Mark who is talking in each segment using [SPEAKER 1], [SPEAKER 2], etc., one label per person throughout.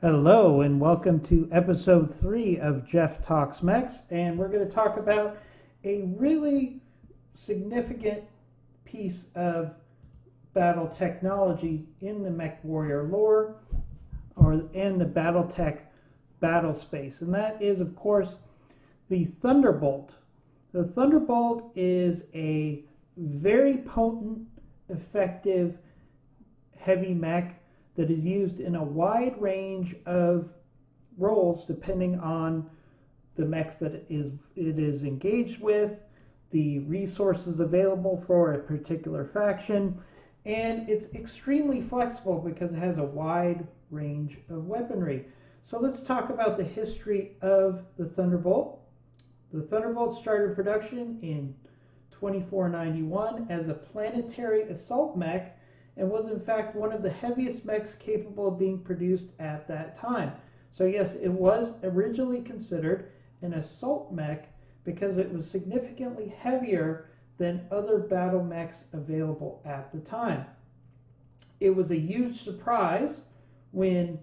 [SPEAKER 1] Hello and welcome to episode 3 of Jeff Talks Mechs, and we're going to talk about a really significant piece of battle technology in the Mech Warrior lore or in the Battletech battle space, and that is of course the Thunderbolt. The Thunderbolt is a very potent, effective heavy mech that is used in a wide range of roles depending on the mechs that it is engaged with, the resources available for a particular faction, and it's extremely flexible because it has a wide range of weaponry. So let's talk about the history of the Thunderbolt. The Thunderbolt started production in 2491 as a planetary assault mech and was in fact one of the heaviest mechs capable of being produced at that time. So yes, it was originally considered an assault mech because it was significantly heavier than other battle mechs available at the time. It was a huge surprise when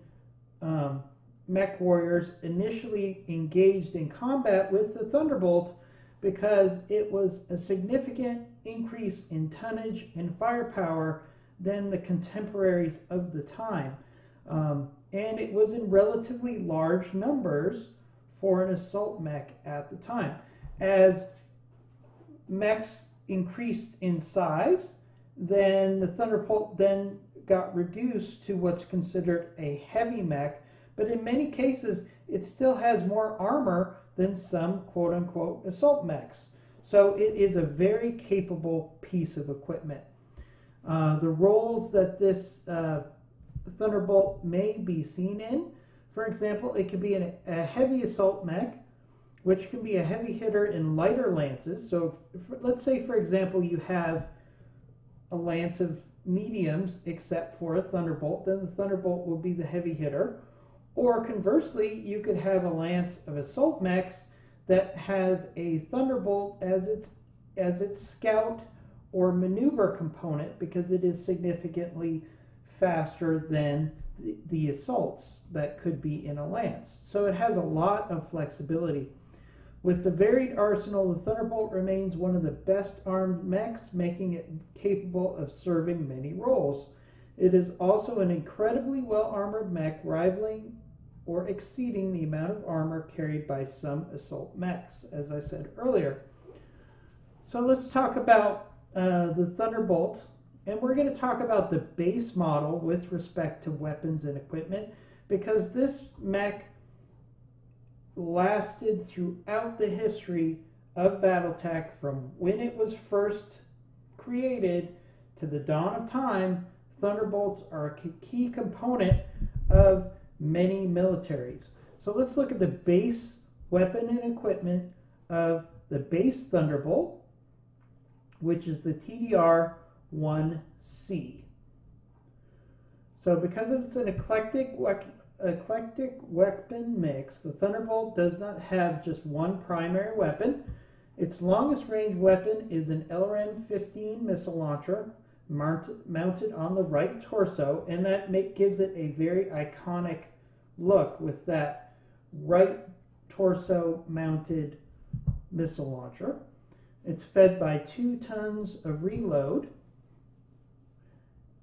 [SPEAKER 1] mech warriors initially engaged in combat with the Thunderbolt because it was a significant increase in tonnage and firepower than the contemporaries of the time. And it was in relatively large numbers for an assault mech at the time. As mechs increased in size, then the Thunderbolt then got reduced to what's considered a heavy mech, but in many cases it still has more armor than some quote-unquote assault mechs. So it is a very capable piece of equipment. The roles that this Thunderbolt may be seen in, for example, it could be a heavy assault mech, which can be a heavy hitter in lighter lances. So let's say, for example, you have a lance of mediums except for a Thunderbolt, then the Thunderbolt will be the heavy hitter. Or conversely, you could have a lance of assault mechs that has a Thunderbolt as its scout or maneuver component because it is significantly faster than the assaults that could be in a lance. So it has a lot of flexibility. With the varied arsenal, the Thunderbolt remains one of the best armed mechs, making it capable of serving many roles. It is also an incredibly well-armored mech, rivaling or exceeding the amount of armor carried by some assault mechs, as I said earlier. So let's talk about the Thunderbolt, and we're going to talk about the base model with respect to weapons and equipment, because this mech lasted throughout the history of Battletech from when it was first created to the dawn of time. Thunderbolts are a key component of many militaries. So let's look at the base weapon and equipment of the base Thunderbolt, which is the TDR-1C. So because it's an eclectic weapon mix, the Thunderbolt does not have just one primary weapon. Its longest range weapon is an LRM-15 missile launcher mounted on the right torso, and that gives it a very iconic look with that right torso mounted missile launcher. It's fed by 2 tons of reload.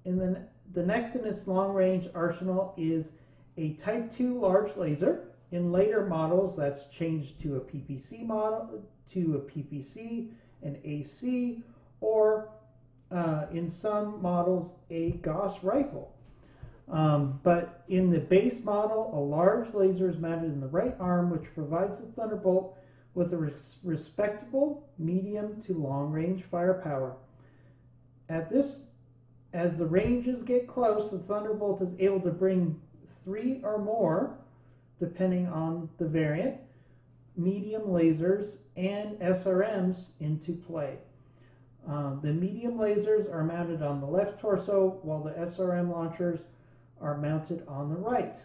[SPEAKER 1] And then the next in its long-range arsenal is a Type 2 large laser. In later models, that's changed to a PPC model, an AC, or in some models, a Gauss rifle. But in the base model, a large laser is mounted in the right arm, which provides the Thunderbolt with a respectable medium to long-range firepower. As the ranges get close, the Thunderbolt is able to bring 3 or more, depending on the variant, medium lasers and SRMs into play. The medium lasers are mounted on the left torso, while the SRM launchers are mounted on the right.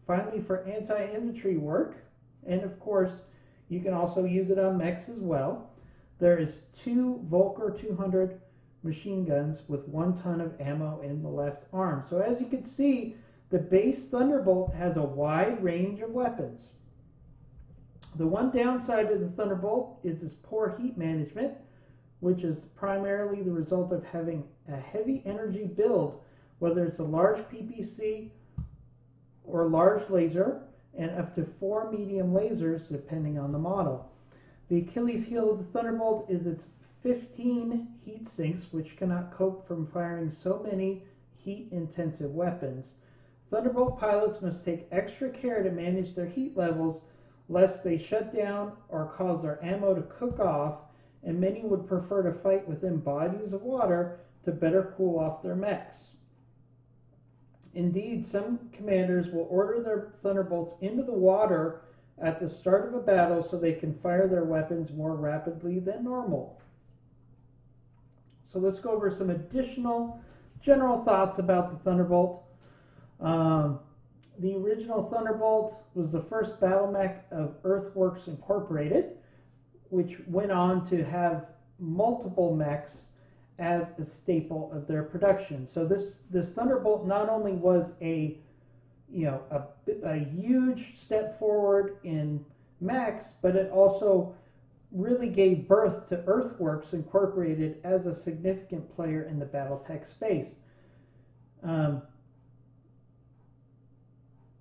[SPEAKER 1] Finally, for anti-infantry work, and of course, you can also use it on mechs as well, there is 2 Volker 200 machine guns with 1 ton of ammo in the left arm. So as you can see, The base Thunderbolt has a wide range of weapons. The one downside of the Thunderbolt is its poor heat management, which is primarily the result of having a heavy energy build, whether it's a large PPC or large laser, and up to 4 medium lasers depending on the model. The Achilles heel of the Thunderbolt is its 15 heat sinks, which cannot cope from firing so many heat-intensive weapons. Thunderbolt pilots must take extra care to manage their heat levels lest they shut down or cause their ammo to cook off, and many would prefer to fight within bodies of water to better cool off their mechs. Indeed, some commanders will order their Thunderbolts into the water at the start of a battle so they can fire their weapons more rapidly than normal. So let's go over some additional general thoughts about the Thunderbolt. The original Thunderbolt was the first battle mech of Earthworks Incorporated, which went on to have multiple mechs as a staple of their production. So this Thunderbolt not only was a huge step forward in mechs, but it also really gave birth to Earthworks Incorporated as a significant player in the Battletech space.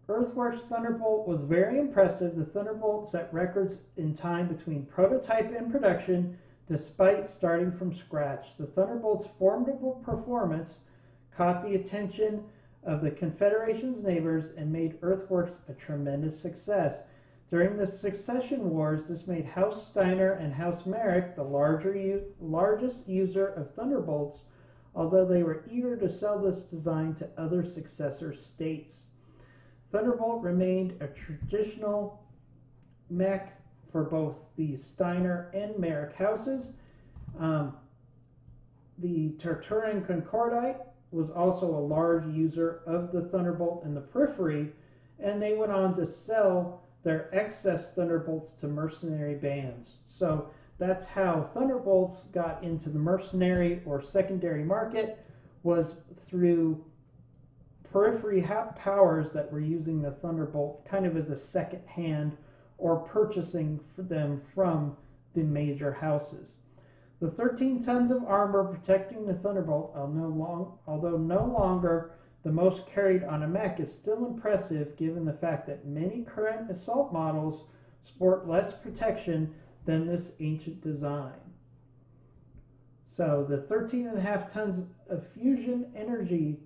[SPEAKER 1] Earthworks Thunderbolt was very impressive. The Thunderbolt set records in time between prototype and production, despite starting from scratch. The Thunderbolt's formidable performance caught the attention of the Confederation's neighbors and made Earthworks a tremendous success. During the Succession Wars, this made House Steiner and House Merrick the largest user of Thunderbolts, although they were eager to sell this design to other successor states. Thunderbolt remained a traditional mech for both the Steiner and Merrick houses. The Tarturan Concordite was also a large user of the Thunderbolt in the periphery, and they went on to sell their excess Thunderbolts to mercenary bands. So that's how Thunderbolts got into the mercenary or secondary market, was through periphery powers that were using the Thunderbolt kind of as a second hand or purchasing them from the major houses. The 13 tons of armor protecting the Thunderbolt, although no longer the most carried on a mech, is still impressive given the fact that many current assault models sport less protection than this ancient design. So the 13.5 tons of fusion energy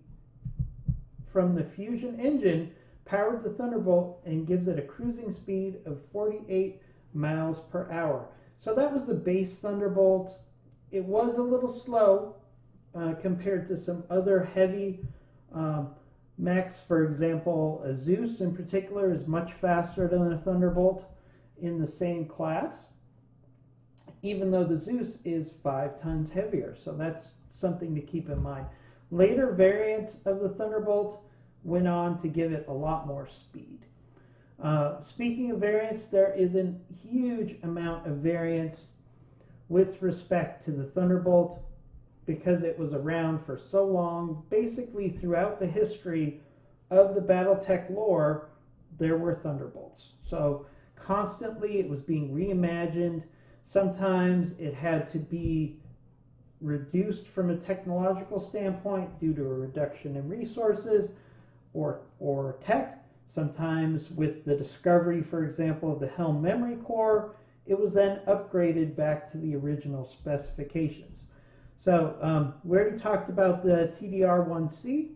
[SPEAKER 1] from the fusion engine powered the Thunderbolt and gives it a cruising speed of 48 miles per hour. So that was the base Thunderbolt. It was a little slow compared to some other heavy mechs. For example, a Zeus in particular is much faster than a Thunderbolt in the same class, even though the Zeus is 5 tons heavier. So that's something to keep in mind. Later variants of the Thunderbolt went on to give it a lot more speed. Speaking of variants, there is a huge amount of variance with respect to the Thunderbolt because it was around for so long. Basically, throughout the history of the Battletech lore, there were Thunderbolts. So constantly it was being reimagined. Sometimes it had to be reduced from a technological standpoint due to a reduction in resources or tech. Sometimes with the discovery, for example, of the Helm memory core, it was then upgraded back to the original specifications. So we already talked about the TDR-1C.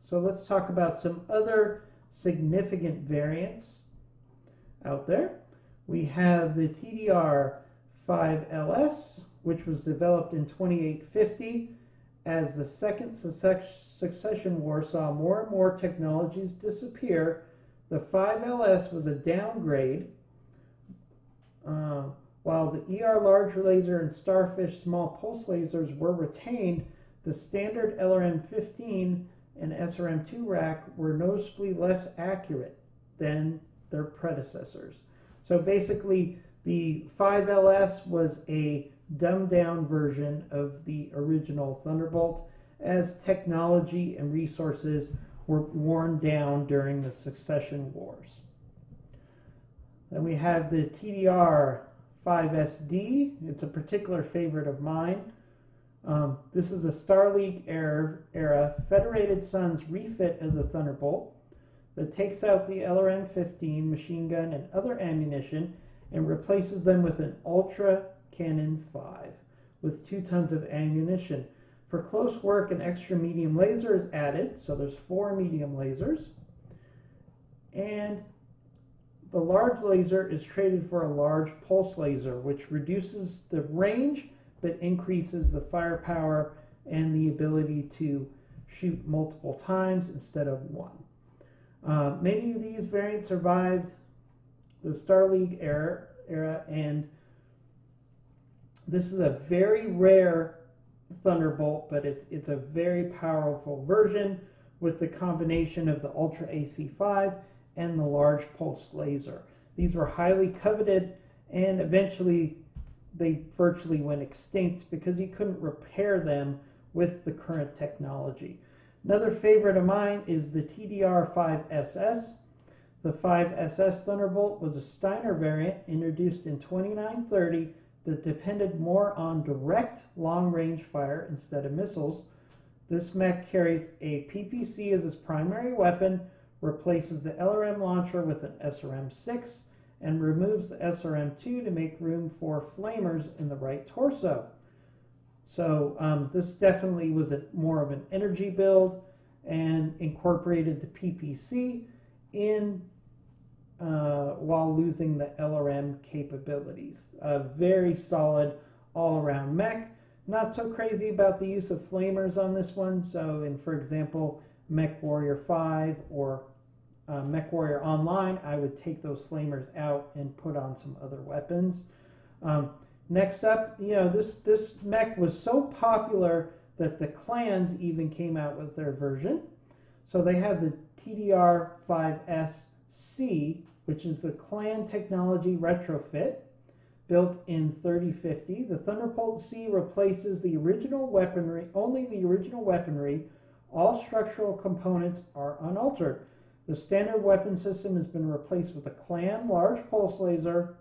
[SPEAKER 1] So let's talk about some other significant variants out there. We have the TDR-5LS, which was developed in 2850. As the second succession war saw more and more technologies disappear, the 5LS was a downgrade. While the ER large laser and Starfish small pulse lasers were retained, the standard LRM-15 and SRM-2 rack were noticeably less accurate than their predecessors. So basically, the 5LS was a dumbed-down version of the original Thunderbolt as technology and resources were worn down during the succession wars. Then we have the TDR 5SD. It's a particular favorite of mine. This is a Star League era Federated Suns refit of the Thunderbolt that takes out the LRM-15 machine gun and other ammunition and replaces them with an Ultra Cannon 5 with 2 tons of ammunition. For close work, an extra medium laser is added, so there's 4 medium lasers. And the large laser is traded for a large pulse laser, which reduces the range but increases the firepower and the ability to shoot multiple times instead of one. Many of these variants survived the Star League era, and this is a very rare Thunderbolt, but it's a very powerful version with the combination of the Ultra AC5 and the large pulse laser. These were highly coveted, and eventually they virtually went extinct because you couldn't repair them with the current technology. Another favorite of mine is the TDR-5SS. The 5SS Thunderbolt was a Steiner variant introduced in 2930 that depended more on direct long-range fire instead of missiles. This mech carries a PPC as its primary weapon, replaces the LRM launcher with an SRM-6, and removes the SRM-2 to make room for flamers in the right torso. So this definitely was more of an energy build and incorporated the PPC in while losing the LRM capabilities. A very solid all-around mech. Not so crazy about the use of flamers on this one. So in, for example, Mech Warrior 5 or Mech Warrior Online, I would take those flamers out and put on some other weapons. Next up, this mech was so popular that the clans even came out with their version. So they have the TDR-5SC, which is the clan technology retrofit, built in 3050. The Thunderbolt C replaces the original weaponry, only the original weaponry. All structural components are unaltered. The standard weapon system has been replaced with a clan large pulse laser,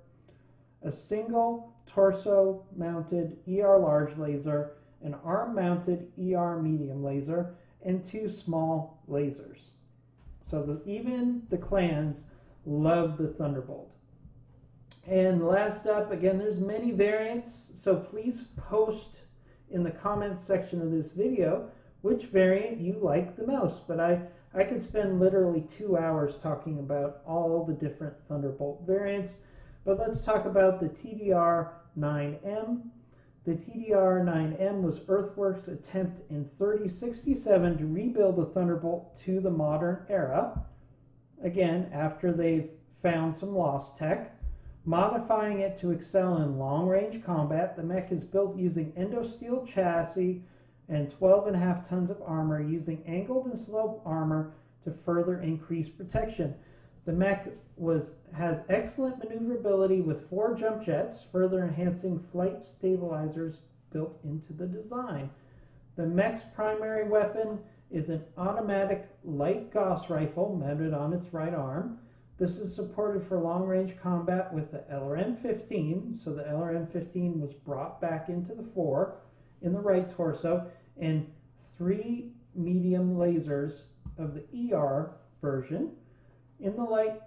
[SPEAKER 1] a single torso-mounted ER large laser, an arm-mounted ER medium laser, and 2 small lasers. So even the clans love the Thunderbolt. And last up, again, there's many variants, so please post in the comments section of this video which variant you like the most. But I could spend literally 2 hours talking about all the different Thunderbolt variants. But let's talk about the TDR-9M. The TDR-9M was Earthworks' attempt in 3067 to rebuild the Thunderbolt to the modern era. Again, after they've found some lost tech. Modifying it to excel in long-range combat, the mech is built using endosteel chassis and 12.5 tons of armor, using angled and slope armor to further increase protection. The mech has excellent maneuverability with 4 jump jets, further enhancing flight stabilizers built into the design. The mech's primary weapon is an automatic light Gauss rifle mounted on its right arm. This is supported for long-range combat with the LRM-15, so the LRM-15 was brought back into the fore in the right torso, and 3 medium lasers of the ER version in the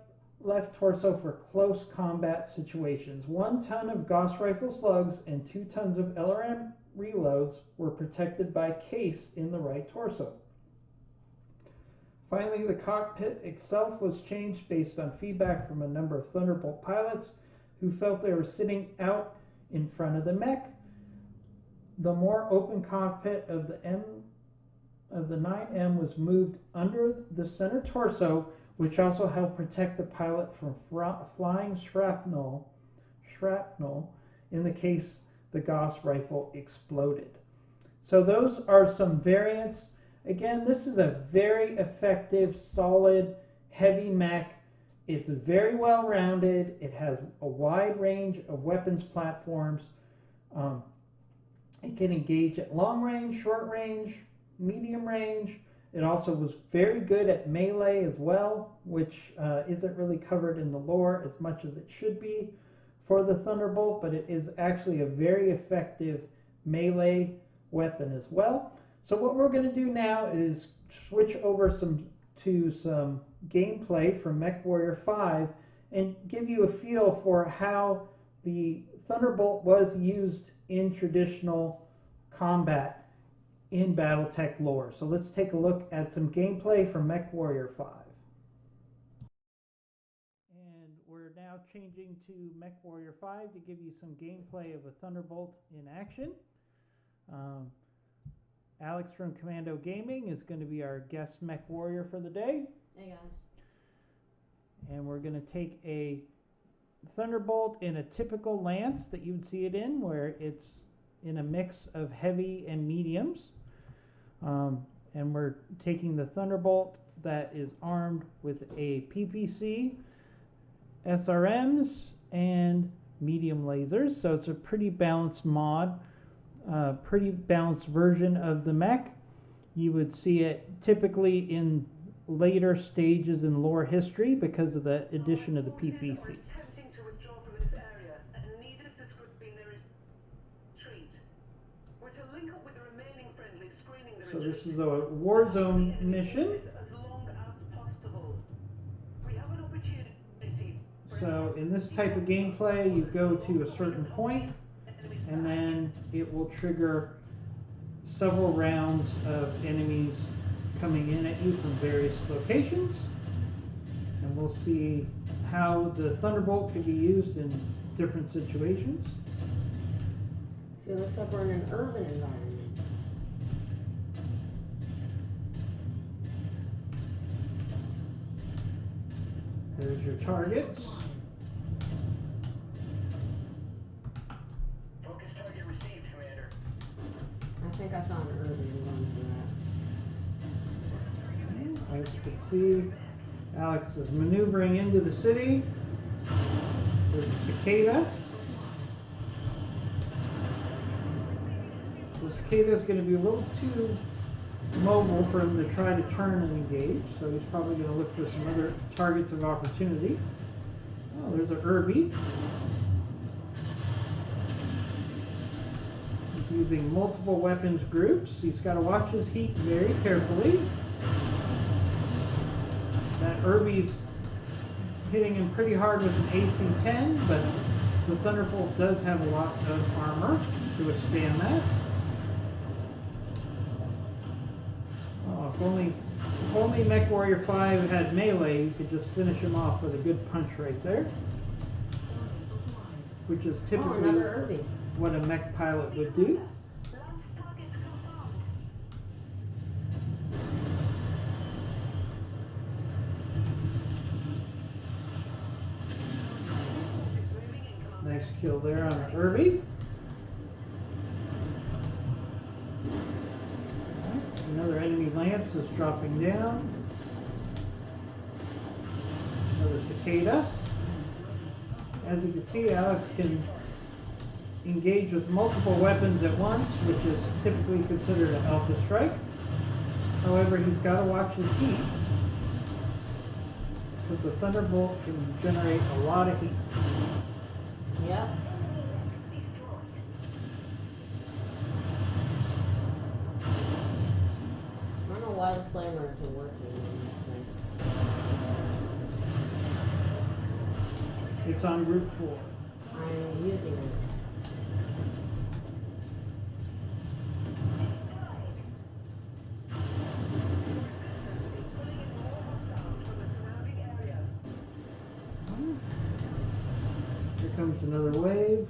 [SPEAKER 1] left torso for close combat situations. 1 ton of Gauss rifle slugs and 2 tons of LRM reloads were protected by a case in the right torso. Finally, the cockpit itself was changed based on feedback from a number of Thunderbolt pilots who felt they were sitting out in front of the mech. The more open cockpit of the 9M was moved under the center torso, which also helped protect the pilot from flying shrapnel in the case the Gauss rifle exploded. So those are some variants. Again, this is a very effective, solid, heavy mech. It's very well rounded. It has a wide range of weapons platforms. It can engage at long range, short range, medium range, It also was very good at melee as well, which isn't really covered in the lore as much as it should be for the Thunderbolt, but it is actually a very effective melee weapon as well. So what we're going to do now is switch over to some gameplay from MechWarrior 5 and give you a feel for how the Thunderbolt was used in traditional combat in Battletech lore. So let's take a look at some gameplay from MechWarrior 5. And we're now changing to MechWarrior 5 to give you some gameplay of a Thunderbolt in action. Alex from Commando Gaming is going to be our guest MechWarrior for the day.
[SPEAKER 2] Hey guys.
[SPEAKER 1] And we're going to take a Thunderbolt in a typical lance that you would see it in, where it's in a mix of heavy and mediums. And we're taking the Thunderbolt that is armed with a PPC, SRMs, and medium lasers. So it's a pretty balanced mod, pretty balanced version of the mech. You would see it typically in later stages in lore history because of the addition of the PPC. So this is a Warzone mission. So in this type of gameplay, you go to a certain point, and then it will trigger several rounds of enemies coming in at you from various locations. And we'll see how the Thunderbolt can be used in different situations.
[SPEAKER 2] So it looks like we're in an urban environment.
[SPEAKER 1] There's your targets.
[SPEAKER 3] Focus target received, Commander.
[SPEAKER 2] I think I saw an urban run for that.
[SPEAKER 1] As you can see, Alex is maneuvering into the city. There's a cicada. The cicada is going to be a little too mobile for him to try to turn and engage, so he's probably going to look for some other targets of opportunity. Oh, there's an Irby. He's using multiple weapons groups. He's got to watch his heat very carefully. That Irby's hitting him pretty hard with an AC-10, but the Thunderbolt does have a lot of armor to withstand that. If only MechWarrior 5 had melee, you could just finish him off with a good punch right there. Which is typically what a mech pilot would do. Nice kill there on the Irby. Another enemy lance is dropping down. Another cicada. As you can see, Alex can engage with multiple weapons at once, which is typically considered an alpha strike. However, he's got to watch his heat, because the Thunderbolt can generate a lot of heat.
[SPEAKER 2] Yep. I don't know why the flamers are working on this thing.
[SPEAKER 1] It's on Group 4.
[SPEAKER 2] I'm using it.
[SPEAKER 1] Here comes another wave.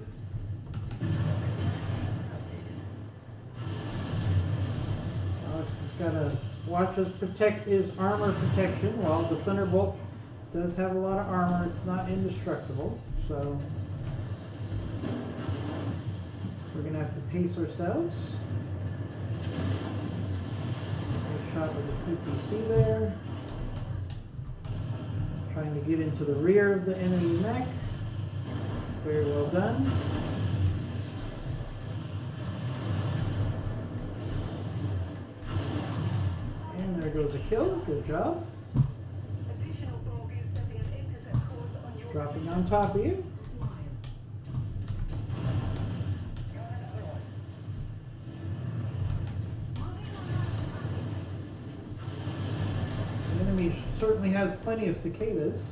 [SPEAKER 1] Alex has got to watch us protect his armor protection. While the Thunderbolt does have a lot of armor, it's not indestructible. So we're going to have to pace ourselves. Nice shot with the PPC there. Trying to get into the rear of the enemy mech. Very well done. And there goes was a kill. Good job.
[SPEAKER 3] Additional bogies setting an intercept course on your
[SPEAKER 1] Dropping on top of you. The enemy certainly has plenty of cicadas.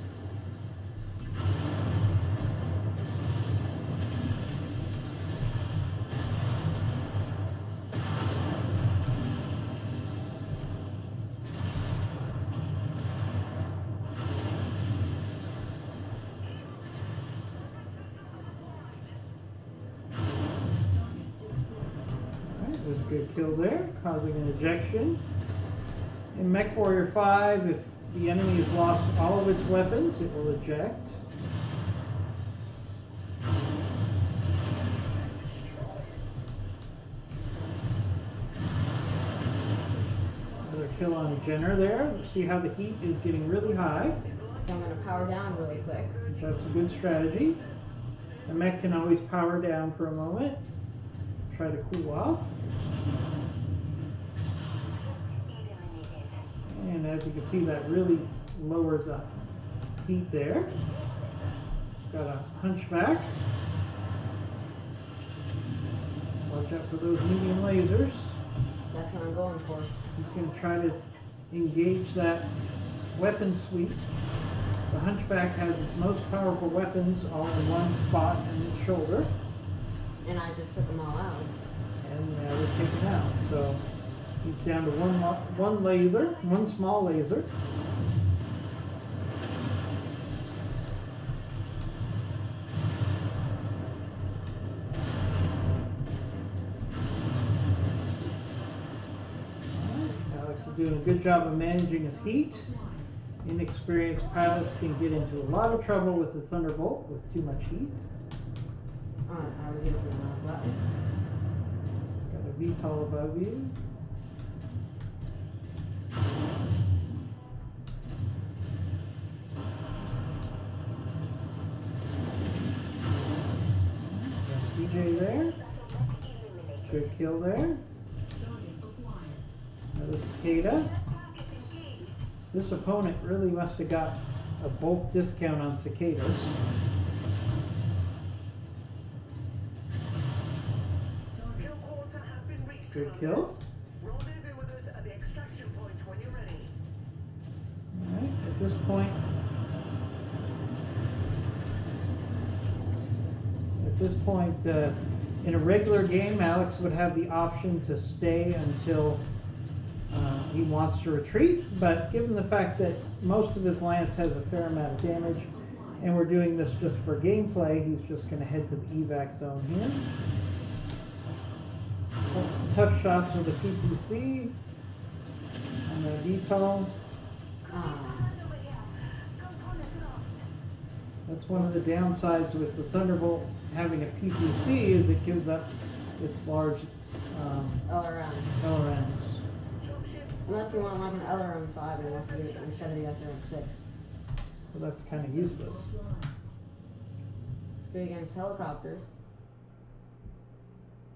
[SPEAKER 1] Alright, there's a good kill there, causing an ejection. In Mech Warrior 5, if the enemy has lost all of its weapons, it will eject. Another kill on a Jenner there. See how the heat is getting really high.
[SPEAKER 2] So I'm going to power down really quick.
[SPEAKER 1] That's a good strategy. The mech can always power down for a moment. Try to cool off. And as you can see, that really lowered the heat there. Got a hunchback. Watch out for those medium lasers.
[SPEAKER 2] That's what I'm going for.
[SPEAKER 1] He's going to try to engage that weapon sweep. The hunchback has its most powerful weapons all in one spot in its shoulder.
[SPEAKER 2] And I just took them all out.
[SPEAKER 1] And now they're taken out. So he's down to one laser, one small laser. Alex is doing a good job of managing his heat. Inexperienced pilots can get into a lot of trouble with the Thunderbolt with too much heat.
[SPEAKER 2] Alright, I was using the wrong button.
[SPEAKER 1] Got a VTOL above you. Got DJ there. Good kill there. Another cicada. This opponent really must have got a bulk discount on cicadas.
[SPEAKER 3] kill quarter has been reached.
[SPEAKER 1] Good kill.
[SPEAKER 3] Rendezvous with us at the extraction point when you're ready.
[SPEAKER 1] Alright, at this point, in a regular game, Alex would have the option to stay until he wants to retreat, but given the fact that most of his lance has a fair amount of damage, and we're doing this just for gameplay, he's just going to head to the evac zone here. Tough shots with the PPC and the VTOL. That's one of the downsides with the Thunderbolt having a PPC is it gives up its large
[SPEAKER 2] LRM.
[SPEAKER 1] LRMs.
[SPEAKER 2] Unless you want like an LRM5 instead of the SRM6.
[SPEAKER 1] So that's kind of useless.
[SPEAKER 2] It's good against helicopters.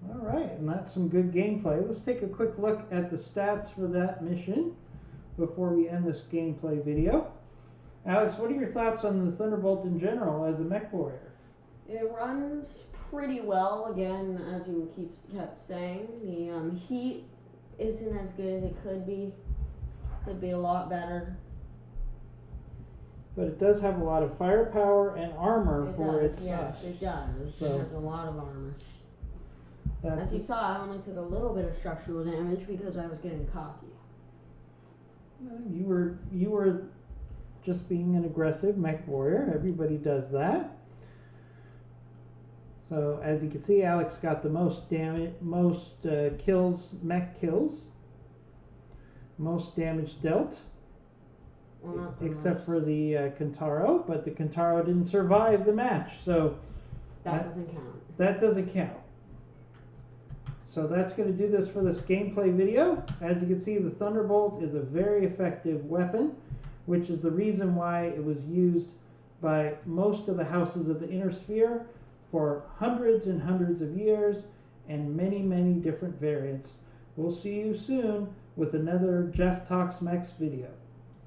[SPEAKER 1] Alright, and that's some good gameplay. Let's take a quick look at the stats for that mission before we end this gameplay video. Alex, what are your thoughts on the Thunderbolt in general as a mech warrior?
[SPEAKER 2] It runs pretty well, again, as you kept saying. The heat isn't as good as it could be. Could be a lot better.
[SPEAKER 1] But it does have a lot of firepower and armor for its
[SPEAKER 2] yes, it does.
[SPEAKER 1] So-
[SPEAKER 2] It has a lot of armor.
[SPEAKER 1] that's
[SPEAKER 2] As you saw, I only took a little bit of structural damage because I was getting cocky.
[SPEAKER 1] you were just being an aggressive mech warrior. Everybody does that. So as you can see, Alex got the most damage, kills, mech kills, most damage dealt,
[SPEAKER 2] Well, not the
[SPEAKER 1] except
[SPEAKER 2] most.
[SPEAKER 1] for the Kentaro. But the Kentaro didn't survive the match, so
[SPEAKER 2] That doesn't count.
[SPEAKER 1] that doesn't count. So that's going to do this for this gameplay video. As you can see, the Thunderbolt is a very effective weapon, which is the reason why it was used by most of the houses of the Inner Sphere for hundreds and hundreds of years, and many, many different variants We'll see you soon with another Jeff Talks Mechs video.